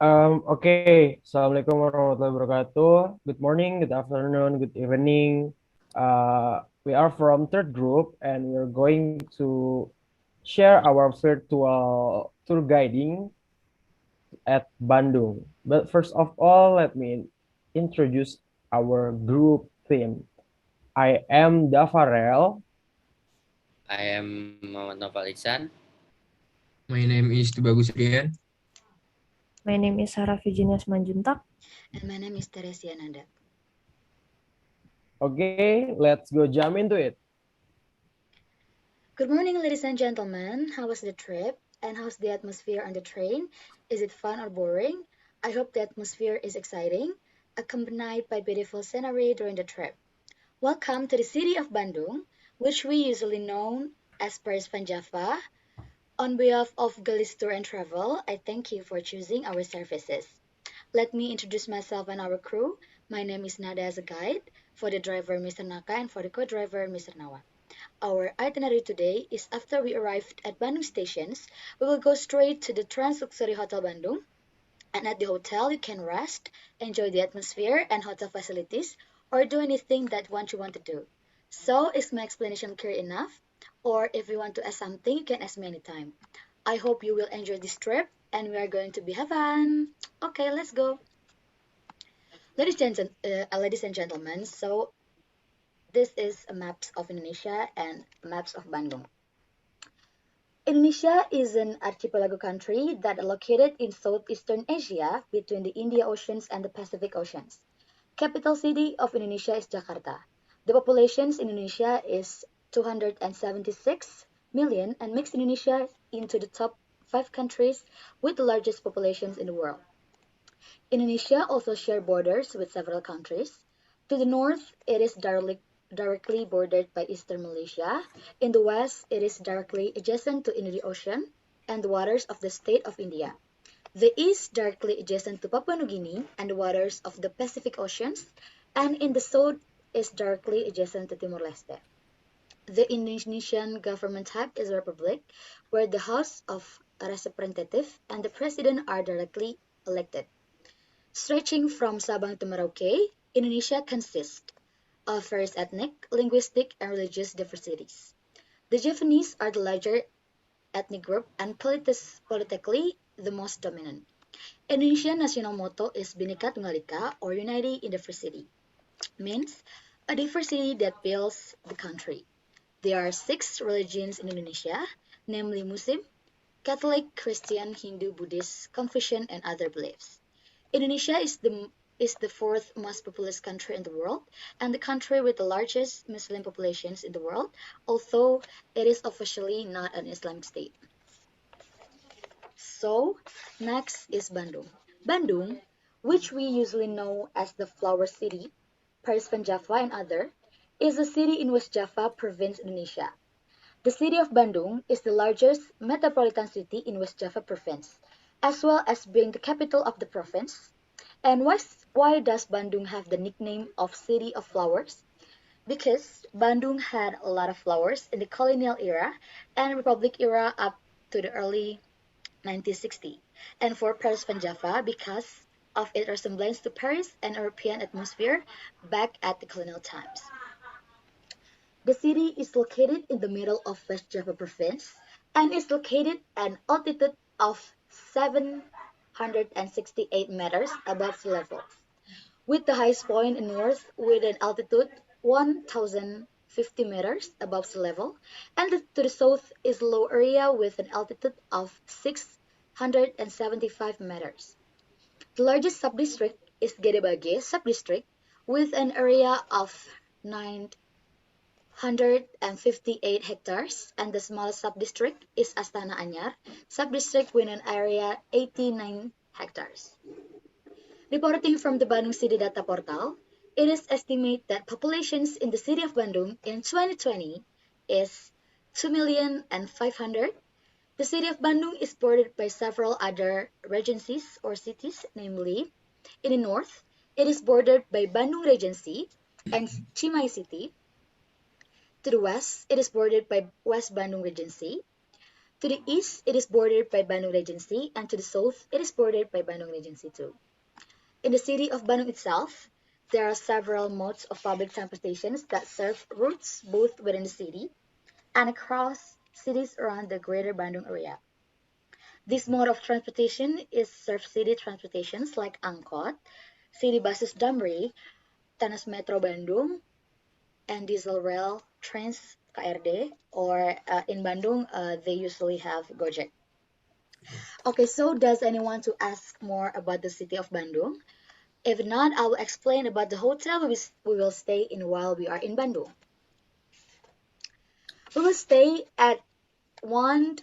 Assalamualaikum warahmatullahi wabarakatuh. Good morning, good afternoon, good evening. We are from third group, and we're going to share our virtual tour guiding at Bandung. But first of all, let me introduce our group theme. I am Dafarel. I am Muhammad Noval Ihsan. My name is Tubagus Rian. My name is Sarah Virginia Manjuntak. And my name is Teresia Nanda. Okay, let's go jump into it. Good morning, ladies and gentlemen. How was the trip? And how's the atmosphere on the train? Is it fun or boring? I hope the atmosphere is exciting, accompanied by beautiful scenery during the trip. Welcome to the city of Bandung, which we usually know as Paris Van Java. On behalf of Galis Tour and Travel, I thank you for choosing our services. Let me introduce myself and our crew. My name is Nada as a guide, for the driver Mr. Naka and for the co-driver Mr. Nawa. Our itinerary today is after we arrived at Bandung stations, we will go straight to the Trans Luxury Hotel Bandung, and at the hotel you can rest, enjoy the atmosphere and hotel facilities, or do anything that you want to do. So is my explanation clear enough? Or if you want to ask something, you can ask me anytime. I hope you will enjoy this trip and we are going to be have fun. Okay, let's go. Ladies and gentlemen, so this is a maps of Indonesia and maps of Bandung. Indonesia is an archipelago country that is located in Southeastern Asia between the Indian Oceans and the Pacific Oceans. Capital city of Indonesia is Jakarta. The population in Indonesia is 276 million and makes Indonesia into the top 5 countries with the largest populations in the world. Indonesia also shares borders with several countries. To the north, it is directly bordered by eastern Malaysia. In the west, it is directly adjacent to Indian Ocean and the waters of the state of India. The east directly adjacent to Papua New Guinea and the waters of the Pacific Oceans, and in the south is directly adjacent to Timor-Leste. The Indonesian government type is a republic, where the House of Representative and the President are directly elected. Stretching from Sabang to Merauke, Indonesia consists of various ethnic, linguistic, and religious diversities. The Javanese are the larger ethnic group and politically the most dominant. Indonesian national motto is Bhinneka Tunggal Ika, or Unity in Diversity, means a diversity that builds the country. There are 6 religions in Indonesia, namely Muslim, Catholic, Christian, Hindu, Buddhist, Confucian, and other beliefs. Indonesia is the fourth most populous country in the world and the country with the largest Muslim populations in the world, although it is officially not an Islamic state. So, next is Bandung. Bandung, which we usually know as the Flower City, Paris Van Java and other, is a city in West Java province, Indonesia. The city of Bandung is the largest metropolitan city in West Java province, as well as being the capital of the province. And why does Bandung have the nickname of City of Flowers? Because Bandung had a lot of flowers in the colonial era and Republic era up to the early 1960, and for Paris Van Java because of its resemblance to Paris and European atmosphere back at the colonial times. The city is located in the middle of West Java province and is located at an altitude of 768 meters above sea level, with the highest point in north with an altitude 1050 meters above sea level, and to the south is a low area with an altitude of 675 meters. The largest subdistrict is Gedebage subdistrict with an area of 958 hectares, and the smallest subdistrict is Astana Anyar subdistrict with an area 89 hectares. Reporting from the Bandung City Data Portal, it is estimated that populations in the city of Bandung in 2020 is 2,500,000. The city of Bandung is bordered by several other regencies or cities, namely, in the north, it is bordered by Bandung Regency and Chimay City. To the west, it is bordered by West Bandung Regency. To the east, it is bordered by Bandung Regency, and to the south, it is bordered by Bandung Regency too. In the city of Bandung itself, there are several modes of public transportations that serve routes both within the city and across cities around the greater Bandung area. This mode of transportation is served city transportations like Angkot, city buses Damri, Trans Metro Bandung, and diesel rail trains KRD, or in Bandung, they usually have Gojek. Okay, so does anyone to ask more about the city of Bandung? If not, I will explain about the hotel we will stay in while we are in Bandung. We will stay at one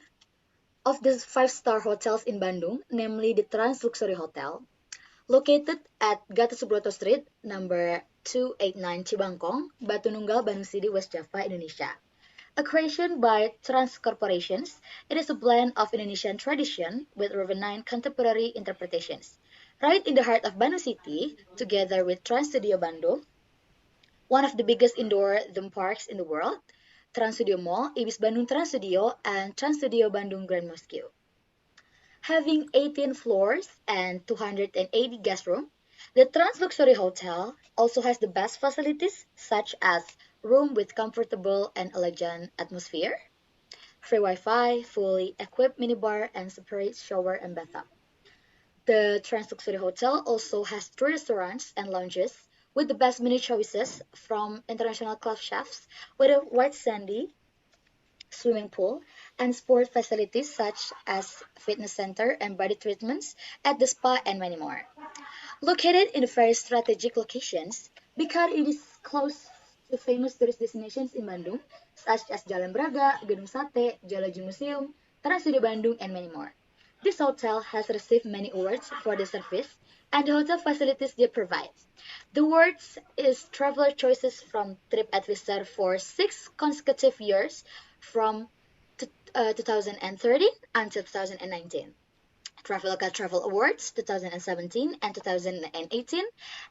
of the five-star hotels in Bandung, namely the Trans Luxury Hotel, located at Gatot Subroto Street, number 289 Cibangkong, Batu Nunggal, Bandung City, West Java, Indonesia. A creation by Trans Corporations, it is a blend of Indonesian tradition with refined contemporary interpretations. Right in the heart of Bandung City, together with Trans Studio Bandung, one of the biggest indoor theme parks in the world, Trans Studio Mall, Ibis Bandung Trans Studio, and Trans Studio Bandung Grand Mosque. Having 18 floors and 280 guest rooms, the Trans Luxury Hotel also has the best facilities such as room with comfortable and elegant atmosphere, free Wi-Fi, fully equipped minibar, and separate shower and bathtub. The Trans Luxury Hotel also has three restaurants and lounges with the best menu choices from international club chefs with a white sandy swimming pool, and sport facilities such as fitness center and body treatments at the spa and many more. Located in very strategic locations, because it is close to famous tourist destinations in Bandung, such as Jalan Braga, Gedung Sate, Jalaju Museum, Trans Studio Bandung, and many more. This hotel has received many awards for the service and the hotel facilities they provide. The awards is Traveler Choices from TripAdvisor for 6 consecutive years from 2013 until 2019. Traveloka Travel Awards 2017 and 2018,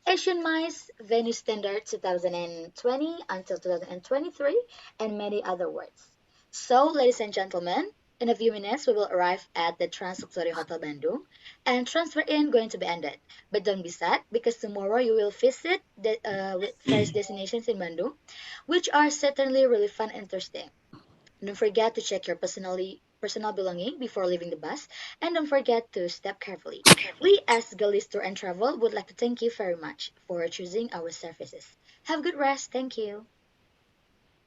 Asian Mice Venue Standard 2020 until 2023, and many other awards. So, ladies and gentlemen, in a few minutes we will arrive at the Trans Luxury Hotel Bandung, and transfer in going to be ended. But don't be sad because tomorrow you will visit the various destinations in Bandung, which are certainly really fun and interesting. Don't forget to check your personal belonging before leaving the bus, and don't forget to step carefully. We, as Galis Tour and Travel, would like to thank you very much for choosing our services. Have a good rest. Thank you.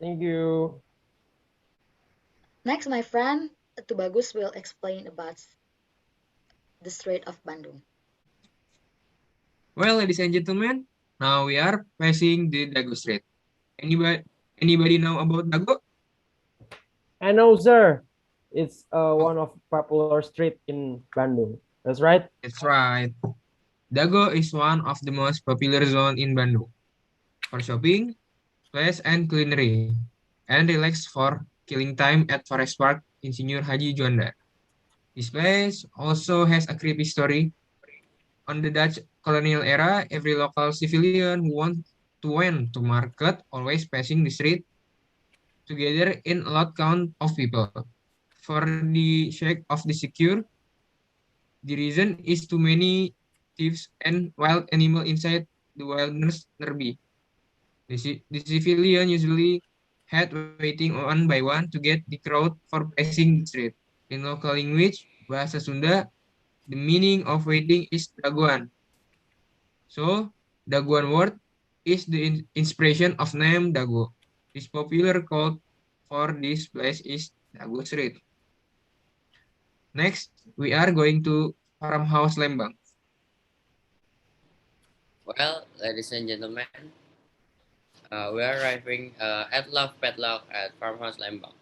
Thank you. Next, my friend Tubagus will explain about the Strait of Bandung. Well, ladies and gentlemen, now we are passing the Dago Strait. Anybody know about Dago? I know, sir. It's one of popular street in Bandung. That's right. That's right. Dago is one of the most popular zone in Bandung for shopping, place and culinary, and relax for killing time at Forest Park Insinyur Haji Juanda. This place also has a creepy story. On the Dutch colonial era, every local civilian who went to market always passing the street together in a large count of people. For the sake of the secure, the reason is too many thieves and wild animal inside the wilderness nearby. The civilian usually had waiting one by one to get the crowd for passing the street. In local language, Bahasa Sunda, the meaning of waiting is daguan. So, daguan word is the inspiration of name Dago. This popular called for this place is Dago Street. Next, we are going to Farmhouse Lembang. Well, ladies and gentlemen, we are arriving at Love Padlock at Farmhouse Lembang.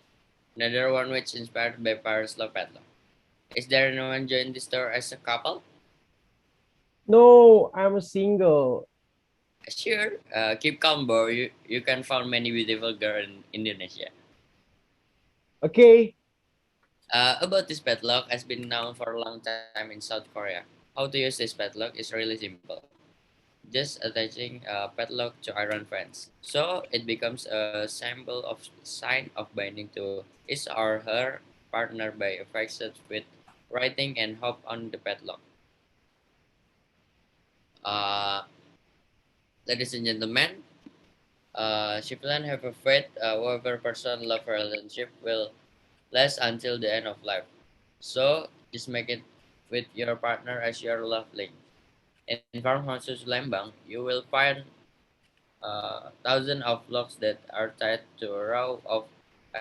Another one which inspired by Paris Love Padlock. Is there anyone join this store as a couple? No, I'm single. Sure. Keep calm, bro. You can find many beautiful girls in Indonesia. Okay. About this padlock has been known for a long time in South Korea. How to use this padlock is really simple. Just attaching a padlock to iron fence. So it becomes a symbol of sign of binding to his or her partner by affected with writing and hop on the padlock. Uh, Ladies and gentlemen, Shipland have a faith whoever person love relationship will last until the end of life. So just make it with your partner as your love link. In farmhouses Lembang, you will find thousands of locks that are tied to a row of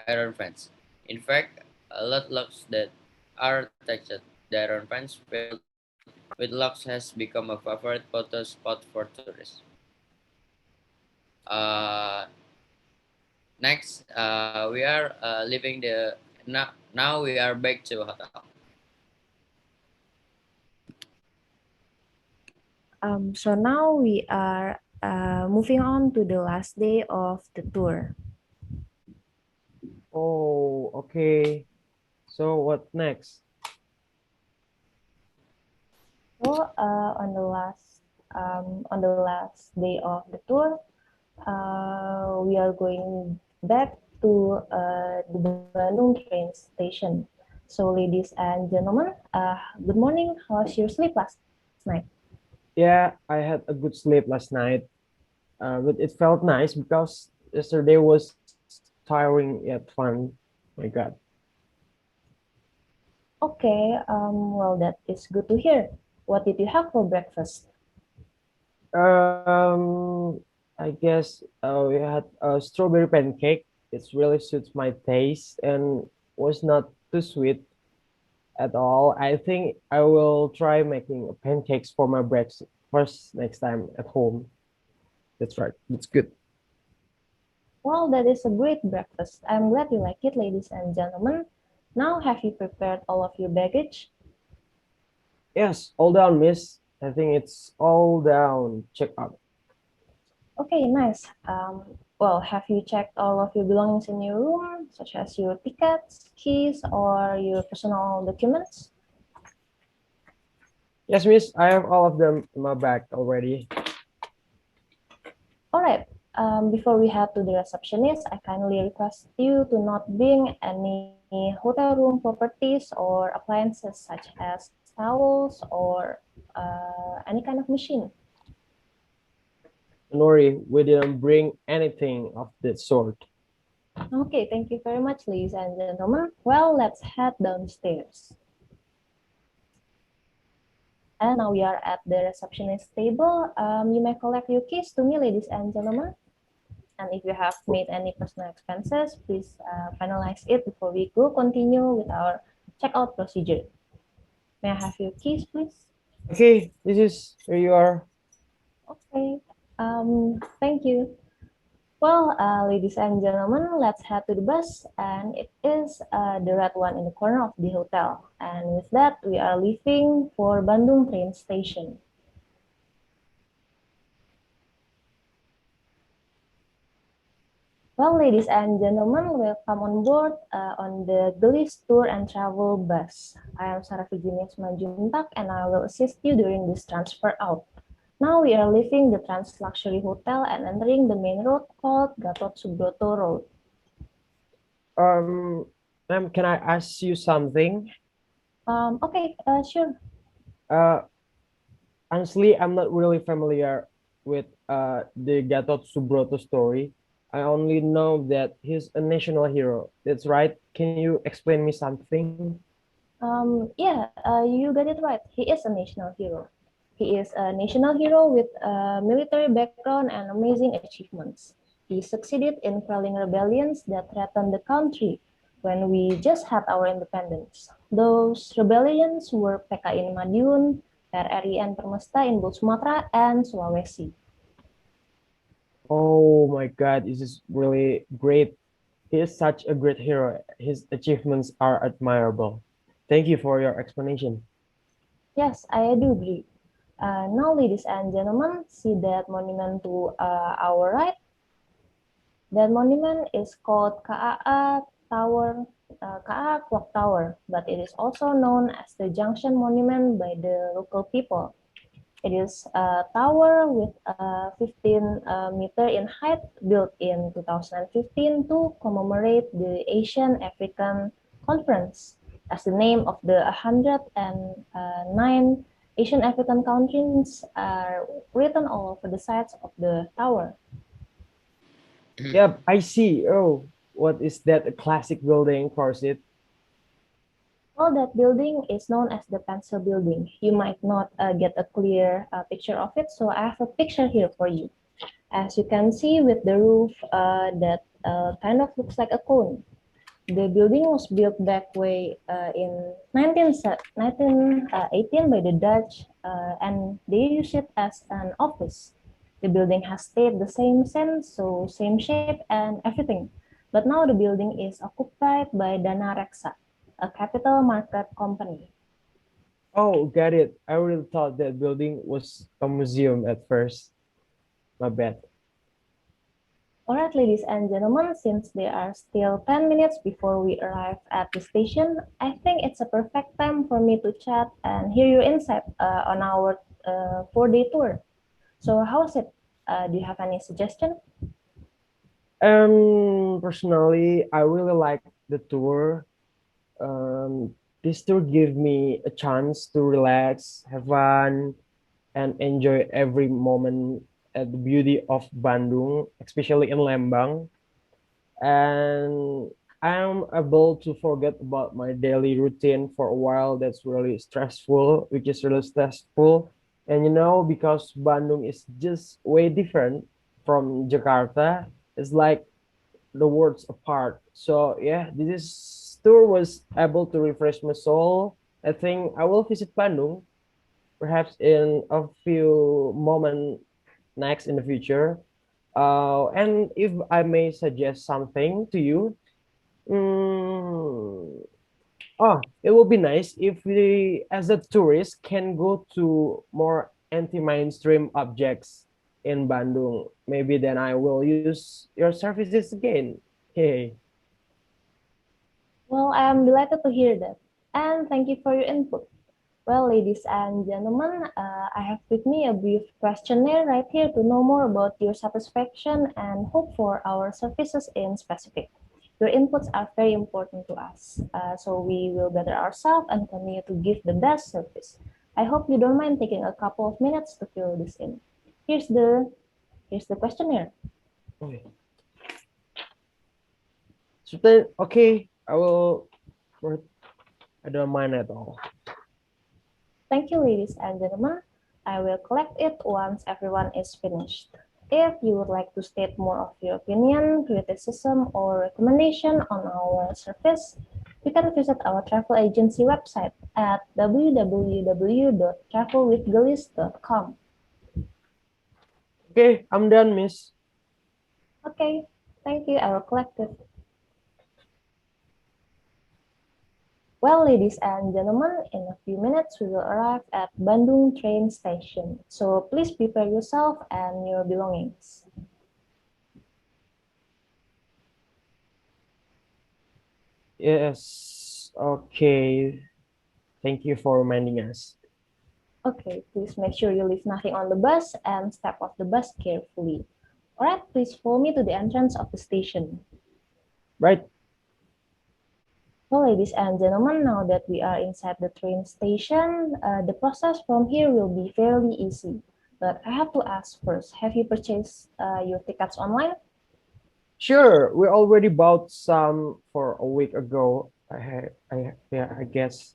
iron fence. In fact, a lot locks that are attached. The iron fence filled with locks has become a favorite photo spot for tourists. Uh, Next, we are leaving the now we are back to hotel. So now we are moving on to the last day of the tour. Oh, okay. So what next? So on the last day of the tour, we are going back to the Bandung train station. So ladies and gentlemen, good morning. How's your sleep last night? Yeah, I had a good sleep last night, but it felt nice because yesterday was tiring yet fun. My God. Okay, well that is good to hear. What did you have for breakfast? I guess we had a strawberry pancake. It really suits my taste and was not too sweet at all. I think I will try making pancakes for my breakfast next time at home. That's right. That's good. Well, that is a great breakfast. I'm glad you like it, ladies and gentlemen. Now, have you prepared all of your baggage? Yes, all down, miss. I think it's all down. Check out. Okay, nice. Well, have you checked all of your belongings in your room, such as your tickets, keys, or your personal documents? Yes, miss. I have all of them in my bag already. All right. Before we head to the receptionist, I kindly request you to not bring any hotel room properties or appliances such as towels or any kind of machine. Don't worry, we didn't bring anything of that sort. Okay, thank you very much, ladies and gentlemen. Well, let's head downstairs. And now we are at the receptionist table. You may collect your keys to me, ladies and gentlemen. And if you have made any personal expenses, please finalize it before we go continue with our checkout procedure. May I have your keys, please? Okay, this is here you are. Okay, thank you. Well, ladies and gentlemen, let's head to the bus, and it is the red one in the corner of the hotel. And with that, we are leaving for Bandung train station. Well, ladies and gentlemen, welcome on board on the Gelis Tour and Travel bus. I am Sarah Virginia Manjuntak, and I will assist you during this transfer out. Now we are leaving the Trans Luxury Hotel and entering the main road called Gatot Subroto Road. Um, ma'am, can I ask you something? Okay, sure. Uh, Honestly, I'm not really familiar with the Gatot Subroto story. I only know that he's a national hero. That's right. Can you explain me something? Yeah, you got it right. He is a national hero. He is a national hero with a military background and amazing achievements. He succeeded in quelling rebellions that threatened the country when we just had our independence. Those rebellions were PKI in Madiun, RRI and Permesta in both Sumatera and Sulawesi. Oh my God, this is really great. He is such a great hero. His achievements are admirable. Thank you for your explanation. Yes, I do agree. Now, ladies and gentlemen, see that monument to our right? That monument is called KAA Tower, KAA Clock Tower, but it is also known as the Junction Monument by the local people. It is a tower with 15 meter in height, built in 2015 to commemorate the Asian African Conference, as the name of the 109 Asian African countries are written all over the sides of the tower. Yep, I see. Oh, what is that? A classic building, Corsit? Well, that building is known as the Pencil Building. You might not get a clear picture of it, so I have a picture here for you. As you can see with the roof that kind of looks like a cone. The building was built back way in 1918 by the Dutch, and they used it as an office. The building has stayed the same since, so same shape and everything. But now the building is occupied by Dana Reksa, a capital market company. Oh, got it. I really thought that building was a museum at first. My bad. Alright, ladies and gentlemen, since there are still 10 minutes before we arrive at the station, I think it's a perfect time for me to chat and hear your insight on our 4-day tour. So, how was it? Do you have any suggestion? Personally, I really like the tour. This tour gave me a chance to relax, have fun, and enjoy every moment at the beauty of Bandung, especially in Lembang. And I'm able to forget about my daily routine for a while. That's really stressful, which is really stressful. And because Bandung is just way different from Jakarta, it's like the worlds apart. So yeah, this tour was able to refresh my soul. I think I will visit Bandung perhaps in a few moments next in the future. And if I may suggest something to you, mm, it would be nice if we, as a tourist, can go to more anti-mainstream objects in Bandung. Maybe then I will use your services again. Hey. Well, I am delighted to hear that. And thank you for your input. Well, ladies and gentlemen, I have with me a brief questionnaire right here to know more about your satisfaction and hope for our services in specific. Your inputs are very important to us, so we will better ourselves and continue to give the best service. I hope you don't mind taking a couple of minutes to fill this in. Here's the here's the questionnaire. Okay. So then, okay, I will. I don't mind at all. Thank you, ladies and gentlemen. I will collect it once everyone is finished. If you would like to state more of your opinion, criticism, or recommendation on our service, you can visit our travel agency website at www.travelwithgelis.com. Okay, I'm done, Miss. Okay, thank you, our collective. Well, ladies and gentlemen, in a few minutes we will arrive at Bandung train station. So please prepare yourself and your belongings. Yes. Okay. Thank you for reminding us. Okay, please make sure you leave nothing on the bus and step off the bus carefully. Alright, please follow me to the entrance of the station. Right. Well, ladies and gentlemen, now that we are inside the train station, the process from here will be fairly easy. But I have to ask first, have you purchased your tickets online? Sure. We already bought some for a week ago. Yeah, I guess.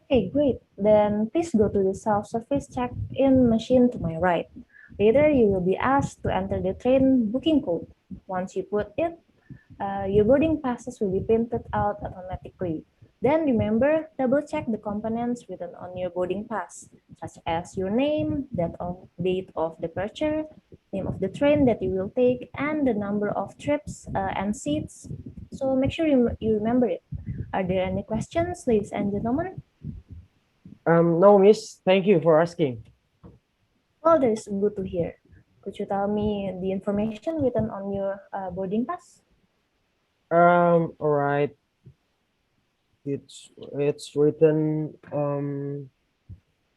Okay, great. Then please go to the self-service check-in machine to my right. Later, you will be asked to enter the train booking code. Once you put it, your boarding passes will be printed out automatically. Then remember, double check the components written on your boarding pass, such as your name, date of departure, name of the train that you will take, and the number of trips and seats. So make sure you remember it. Are there any questions, ladies and gentlemen? No, Miss. Thank you for asking. Well, that is good to hear. Could you tell me the information written on your boarding pass? All right. It's written.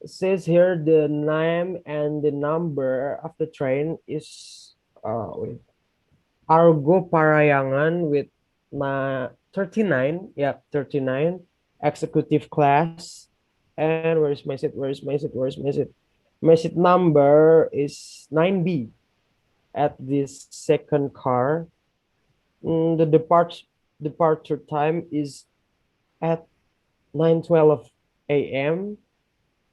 It says here the name and the number of the train is wait, Argo Parayangan with 39. Yeah, 39. Executive class. And where is my seat? Where is my seat? Where is my seat? My seat number is 9B at this second car. The departure time is at 9:12 a.m.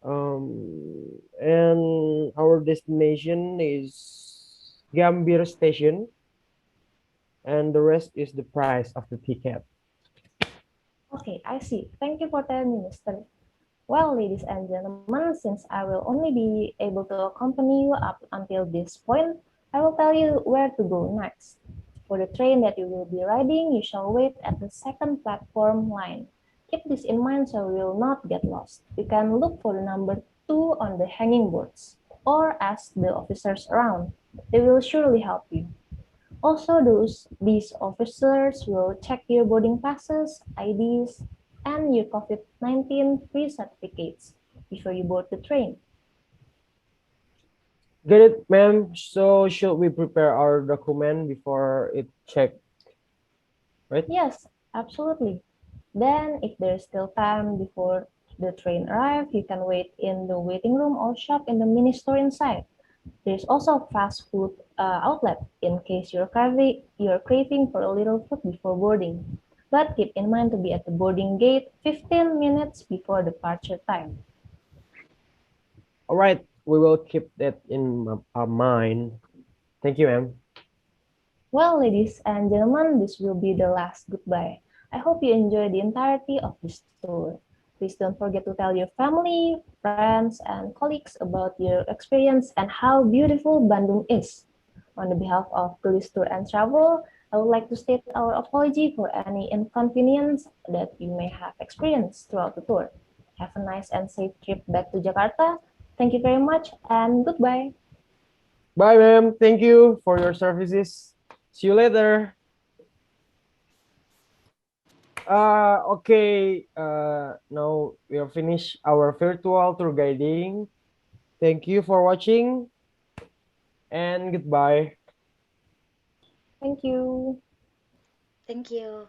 And our destination is Gambir Station, and the rest is the price of the ticket. Okay, I see. Thank you for telling me, Mr. Well, ladies and gentlemen, since I will only be able to accompany you up until this point, I will tell you where to go next. For the train that you will be riding, you shall wait at the second platform line. Keep this in mind so you will not get lost. You can look for the number 2 on the hanging boards or ask the officers around. They will surely help you. Also, these officers will check your boarding passes, IDs, and your COVID-19 free certificates before you board the train. Get it, ma'am? So should we prepare our document before it checked, right? Yes, absolutely. Then, if there's still time before the train arrives, you can wait in the waiting room or shop in the mini store inside. There's also a fast food outlet in case you're craving for a little food before boarding. But keep in mind to be at the boarding gate 15 minutes before departure time. All right, we will keep that in our mind. Thank you, ma'am. Well, ladies and gentlemen, this will be the last goodbye. I hope you enjoy the entirety of this tour. Please don't forget to tell your family, friends, and colleagues about your experience and how beautiful Bandung is. On the behalf of Tulis Tour and Travel, I would like to state our apology for any inconvenience that you may have experienced throughout the tour. Have a nice and safe trip back to Jakarta. Thank you very much and goodbye. Bye, ma'am. Thank you for your services. See you later. Okay. Now we have finished our virtual tour guiding. Thank you for watching and goodbye. Thank you. Thank you.